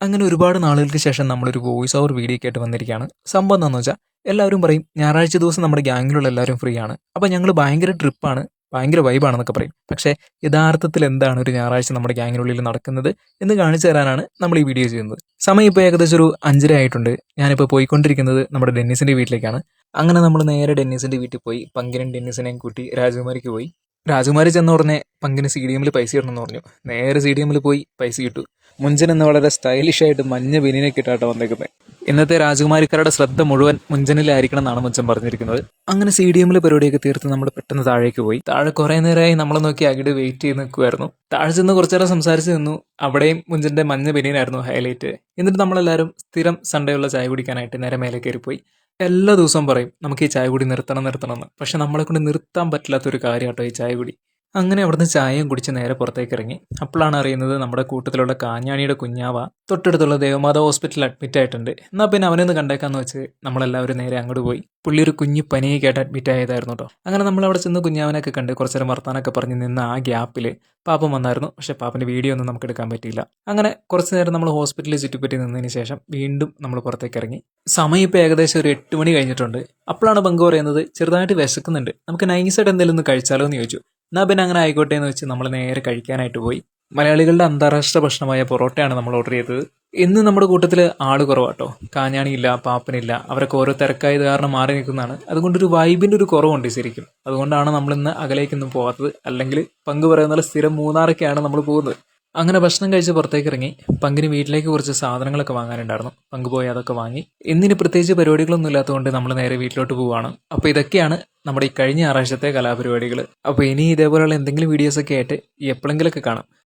അങ്ങനെ ഒരുപാട് നാളുകൾക്ക് ശേഷം നമ്മളൊരു വോയിസ് ഓവർ വീഡിയോ ആയിട്ട് വന്നിരിക്കുകയാണ്. സംഭവം എന്താണെന്ന് വെച്ചാൽ എല്ലാവരും പറയും ഞായറാഴ്ച ദിവസം നമ്മുടെ ഗ്യാങ്ങിലുള്ള എല്ലാവരും ഫ്രീ ആണ്. അപ്പോൾ ഞങ്ങൾ ഭയങ്കര ട്രിപ്പാണ്, ഭയങ്കര വൈബാണെന്നൊക്കെ പറയും. പക്ഷേ യഥാർത്ഥത്തിൽ എന്താണ് ഒരു ഞായറാഴ്ച നമ്മുടെ ഗ്യാങ്ങിനുള്ളിൽ നടക്കുന്നത് എന്ന് കാണിച്ചു തരാനാണ് നമ്മൾ ഈ വീഡിയോ ചെയ്യുന്നത്. സമയം ഇപ്പോൾ ഏകദേശം ഒരു 5:30 ആയിട്ടുണ്ട്. ഞാനിപ്പോൾ പോയിക്കൊണ്ടിരിക്കുന്നത് നമ്മുടെ ഡെന്നിസിൻ്റെ വീട്ടിലേക്കാണ്. അങ്ങനെ നമ്മൾ നേരെ ഡെന്നിസിൻ്റെ വീട്ടിൽ പോയി പങ്കിനും ഡെന്നിസിനെയും കൂട്ടി രാജകുമാരിക്ക് പോയി. രാജകുമാരി ചെന്ന ഉടനെ പങ്കിന് സി ഡി എമ്മിൽ പൈസ ഇടണമെന്ന് പറഞ്ഞു. നേരെ സി ഡി എമ്മിൽ പോയി പൈസ കിട്ടു. മുഞ്ചൻ എന്ന് വളരെ സ്റ്റൈലിഷ് ആയിട്ട് മഞ്ഞ ബനിയനൊക്കെ ഇട്ടാട്ടോ വന്നേക്കുന്നത്. ഇന്നത്തെ രാജകുമാരിക്കാരുടെ ശ്രദ്ധ മുഴുവൻ മുഞ്ചനിലായിരിക്കണം എന്നാണ് മുഞ്ചൻ പറഞ്ഞിരിക്കുന്നത്. അങ്ങനെ സി ഡി എമ്മിലെ പരിപാടിയൊക്കെ തീർത്ത് നമ്മൾ പെട്ടെന്ന് താഴേക്ക് പോയി. താഴെ കുറേ നേരമായി നമ്മളെ നോക്കി അകിട് വെയിറ്റ് ചെയ്ത് നിൽക്കുമായിരുന്നു. താഴെ ചെന്ന് കുറച്ചു നേരം സംസാരിച്ച് നിന്നു. അവിടെയും മുഞ്ചന്റെ മഞ്ഞ ബനിയനായിരുന്നു ഹൈലൈറ്റ്. എന്നിട്ട് നമ്മളെല്ലാവരും സ്ഥിരം സൺഡേ ഉള്ള ചായ കുടിക്കാനായിട്ട് നേരെ മേലെ കയറിപ്പോയി. എല്ലാ ദിവസവും പറയും നമുക്ക് ഈ ചായ കുടി നിർത്തണം എന്ന്. പക്ഷെ നമ്മളെ കൊണ്ട് നിർത്താൻ പറ്റില്ലാത്തൊരു കാര്യം കേട്ടോ ഈ ചായ കുടി. അങ്ങനെ അവിടുന്ന് ചായയും കുടിച്ച് നേരെ പുറത്തേക്ക് ഇറങ്ങി. അപ്പോഴാണ് അറിയുന്നത് നമ്മുടെ കൂട്ടത്തിലുള്ള കാഞ്ഞാണിയുടെ കുഞ്ഞാവ തൊട്ടടുത്തുള്ള ദേവമാത ഹോസ്പിറ്റലിൽ അഡ്മിറ്റ് ആയിട്ടുണ്ട്. എന്നാൽ പിന്നെ അവനൊന്ന് കണ്ടേക്കാന്ന് വെച്ച് നമ്മളെല്ലാവരും നേരെ അങ്ങോട്ട് പോയി. പുള്ളി ഒരു കുഞ്ഞു പനിയൊക്കെ ആയിട്ട് അഡ്മിറ്റ് ആയതായിരുന്നു കേട്ടോ. അങ്ങനെ നമ്മൾ അവിടെ ചെന്ന് കുഞ്ഞാവനൊക്കെ കണ്ട് കുറച്ചു നേരം വർത്താനൊക്കെ പറഞ്ഞ് നിന്ന് ആ ഗ്യാപ്പിൽ പാപ്പൻ വന്നായിരുന്നു. പക്ഷേ പാപ്പൻ്റെ വീഡിയോ ഒന്നും നമുക്ക് എടുക്കാൻ പറ്റിയില്ല. അങ്ങനെ കുറച്ച് നേരം നമ്മൾ ഹോസ്പിറ്റലിൽ ചുറ്റിപ്പറ്റി നിന്നതിന് ശേഷം വീണ്ടും നമ്മൾ പുറത്തേക്ക് ഇറങ്ങി. സമയം ഇപ്പോൾ ഏകദേശം ഒരു 8 മണി കഴിഞ്ഞിട്ടുണ്ട്. അപ്പോഴാണ് പങ്ക് പറയുന്നത് ചെറുതായിട്ട് വിശക്കുന്നുണ്ട്, നമുക്ക് നൈസായിട്ട് എന്തെങ്കിലും ഒന്ന് കഴിച്ചാലോ എന്ന് ചോദിച്ചു. എന്നാൽ പിന്നെ അങ്ങനെ ആയിക്കോട്ടെ എന്ന് വെച്ച് നമ്മൾ നേരെ കഴിക്കാനായിട്ട് പോയി. മലയാളികളുടെ അന്താരാഷ്ട്ര ഭക്ഷണമായ പൊറോട്ടയാണ് നമ്മൾ ഓർഡർ ചെയ്തത്. ഇന്ന് നമ്മുടെ കൂട്ടത്തിൽ ആള് കുറവാട്ടോ. കാഞ്ഞാണിയില്ല, പാപ്പനില്ല, അവരൊക്കെ ഓരോ തിരക്കായത് കാരണം മാറി നിൽക്കുന്നതാണ്. അതുകൊണ്ടൊരു വൈബിൻ്റെ ഒരു കുറവുണ്ട് ശരിക്കും. അതുകൊണ്ടാണ് നമ്മളിന്ന് അകലേക്കൊന്നും പോകാത്തത്. അല്ലെങ്കിൽ പങ്ക് പറയുന്ന സ്ഥിരം മൂന്നാറൊക്കെയാണ് നമ്മൾ പോകുന്നത്. അങ്ങനെ ഭക്ഷണം കഴിച്ച് പുറത്തേക്ക് ഇറങ്ങി. പങ്കിന് വീട്ടിലേക്ക് കുറച്ച് സാധനങ്ങളൊക്കെ വാങ്ങാനുണ്ടായിരുന്നു. പങ്ക് പോയി അതൊക്കെ വാങ്ങി. ഇന്നിന് പ്രത്യേകിച്ച് പരിപാടികളൊന്നും ഇല്ലാത്തതുകൊണ്ട് നമ്മൾ നേരെ വീട്ടിലോട്ട് പോവുകയാണ്. അപ്പോൾ ഇതൊക്കെയാണ് നമ്മുടെ ഈ കഴിഞ്ഞ ഞായറാഴ്ചത്തെ കലാപരിപാടികൾ. അപ്പോൾ ഇനി ഇതേപോലെയുള്ള എന്തെങ്കിലും വീഡിയോസൊക്കെ ആയിട്ട് എപ്പോഴെങ്കിലൊക്കെ കാണാം.